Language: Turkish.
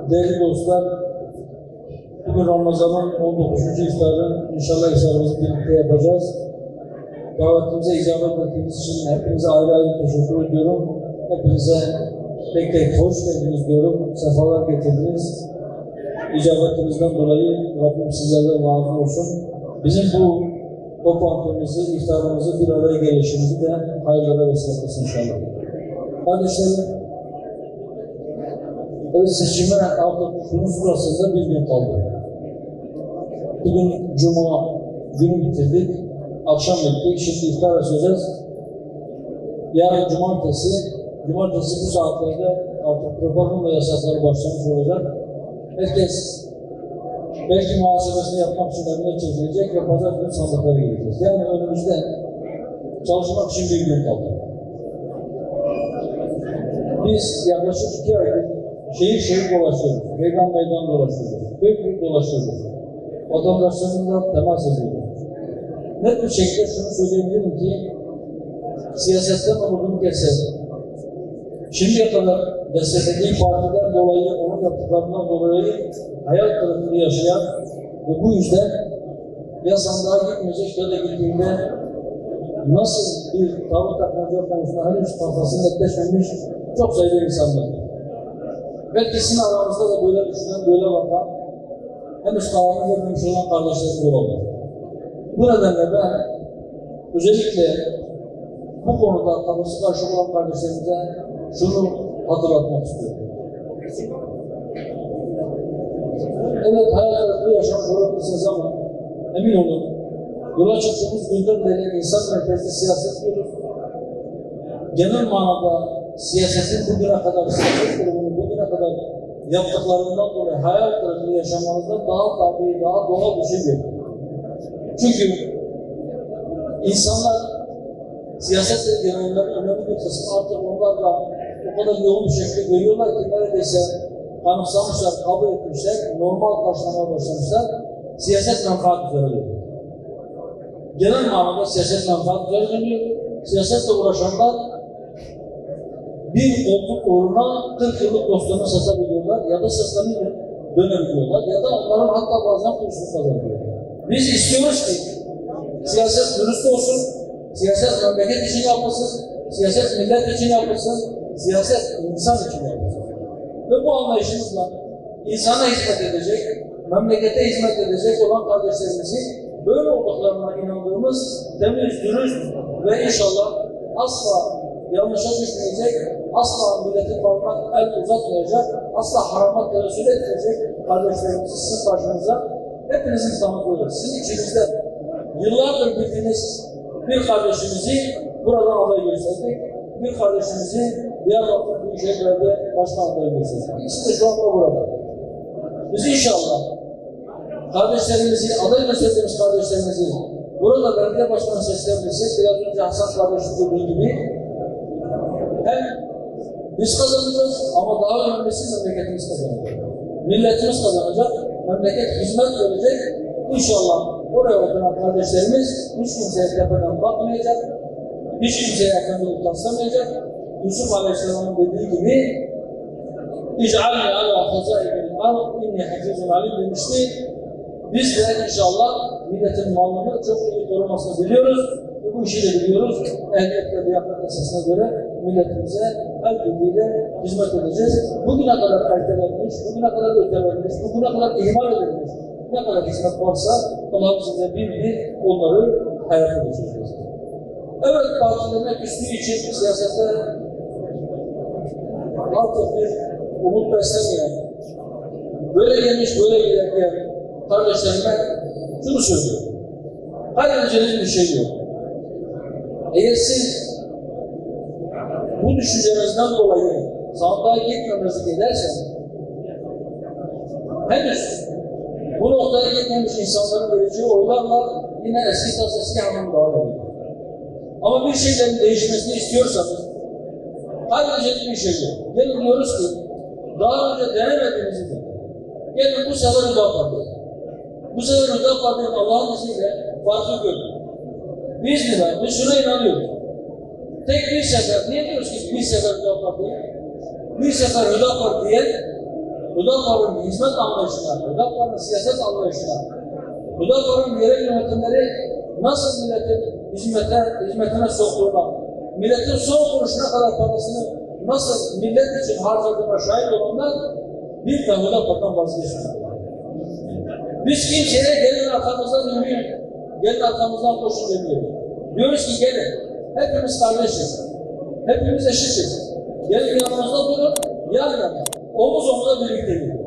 Değerli dostlar, bugün Ramazan'ın 19. iftarını inşallah iftarımızı birlikte yapacağız. Davetimize icabet ettiğiniz için hepinize ayrı ayrı teşekkür ediyorum. Hepinize tek tek hoş geldiniz diyorum. Sefalar getirdiniz. İcabetinizden dolayı Rabbim sizlerden razı olsun. Bizim bu toplantımızı, iftarımızı, bir araya gelişimizi de hayırlara vesile etsin inşallah. Kardeşlerim, evet, seçime artık şunun sırasında bir gün kaldı. Bugün Cuma günü bitirdik, akşam bittik, şimdi iftar açacağız. Yarın Cumartesi bu saatlerde artık propaganda yasakları başlamış olacak. Herkes belki muhasebesini yapmak için evine çekilecek ve pazar günü sandıklara gideceğiz. Yani önümüzde çalışmak için bir gün kaldı. Biz yaklaşık 2 aydır şehir dolaşıyoruz, meydan dolaşıyoruz, köy dolaşıyoruz. Vatandaşlarımızla temas ediyoruz. Net bir şekilde şunu söyleyebilirim ki, siyasetten umudunu keser. Şimdiye kadar desteklediği partiden dolayı, onun yaptıklarından dolayı hayal kırıklığı yaşayan ve bu yüzden ya sandığa gitmeyecek ya da gittiğinde nasıl bir tavır takınacağı konusunda henüz kafası netleşmemiş çok sayıda insanlar. Belki sizin aranızda da böyle düşünen, böyle bakan, henüz kararını vermemiş olan kardeşlerimiz olabilir. Bu nedenle ben özellikle bu konuda kafası karşı olan kardeşlerimize şunu hatırlatmak istiyorum. Evet, hayal kırıklığı yaşamış olabilirsiniz ama emin olun, yola çıktığımız günden beri insan merkezli siyaset diyoruz. Genel manada siyasetin bugüne kadar, siyaset kurumunun bugüne kadar yaptıklarından dolayı hayal kırıklığı yaşamanızda daha tabii, daha doğal bir şey yok. Çünkü insanlar siyaset genellerinin önemli bir kısmı artık onlar da o kadar yoğun bir şekilde görüyorlar ki neredeyse kanıksamışlar, kabul etmişler, normal karşılamaya başlamışlar, siyaset menfaat üzere dönüyor. Genel manada siyaset menfaat üzere dönüyor. Siyasetle uğraşanlar bir koltuk uğruna 40 yıllık dostlarını satabiliyorlar ya da sırtlarını dönebiliyorlar ya da onların hatta bazen kursunu kazanıyorlar. Biz istiyoruz ki siyaset dürüst olsun, siyaset memleket için yapılsın, siyaset millet için yapılsın, siyaset insan için yapılsın. Ve bu anlayışımızla insana hizmet edecek, memlekete hizmet edecek olan kardeşlerimizi böyle olduklarına inandığımız temiz, dürüst ve inşallah asla yanlışa düşmeyecek, asla milletin malına el uzatmayacak, asla harama tevessül etmeyecek kardeşlerimizi sizin karşınıza hepinizin tanıklığıdır. Sizin içinizde yıllardır bildiğiniz bir kardeşimizi buradan aday gösterdik, bir kardeşimizi Diyarbakır Büyükşehir Belediye Başkan adayı gösterdik. İkisi de şu anda burada. Biz inşallah kardeşlerimizi, aday gösterdiğimiz kardeşlerimizi burada belediye başkanı seçilebilirsek, biraz önce Hasan kardeşim dediği gibi hem biz kazanacağız ama daha önemlisi memleketimiz kazanacak. Milletimiz kazanacak, memleket hizmet görecek. İnşallah oraya oturan kardeşlerimiz hiç kimseye tepeden bakmayacak, hiç kimseye efendilik taslamayacak. Yusuf Aleyhisselam'ın dediği gibi İc'alni ala hazainil ard inni hafizun alim demişti. Biz de inşallah milletin malını çok iyi korumasını biliyoruz. Bu işi de biliyoruz. Ehliyet ve liyafet esasına göre milletimize el birliğiyle hizmet edeceğiz. Bugüne kadar ertelenmiş, bugüne kadar ötelenmiş, bugüne kadar ihmal edilmiş ne kadar hizmet varsa Allah size bir onları hayat edeceğiz. Evet, partilerine küstüğü için siyasette artık bir umut beslemeyen, böyle gelmiş, böyle giderken kardeşlerime şunu söylüyorum. Kaybedeceğiniz bir şey yok. Eğer siz bu düşüncenizden dolayı sandığa gitmemesi giderse henüz bu noktaya gitmemiş insanların vereceği oylarla yine eski tas eski hamam devam ediyor. Ama bir şeylerin değişmesini istiyorsanız sadece bir şey yok. Gelin diyoruz ki daha önce denemediğimiz gibi gelin bu sefer Hüda Parti'ye. Bu sefer Hüda Parti'nin Allah'ın izniyle farkı gördük. Biz şuna inanıyoruz. Tek bir sefer, niye diyoruz ki bir sefer Hüda Parti'ye? Bir sefer Hüda Parti'ye, Hüda Parti'nin hizmet anlayışına, Hüda Parti'nin siyaset anlayışına, Hüda Parti'nin yerel yönetimleri nasıl milletin hizmetine soktuğuna, milletin son kuruşuna kadar parasını nasıl millet için harcadığına şahit olanlar bir de Hüda Parti'den vazgeçmiyor. Biz kimseye gelin arkamızdan yürüyün, gelin arkamızdan koşun demiyoruz. Diyoruz ki gelin, hepimiz kardeşiz, hepimiz eşitiz. Gelin yanımızda durun, yan yana, omuz omuza birlikte gidiyor.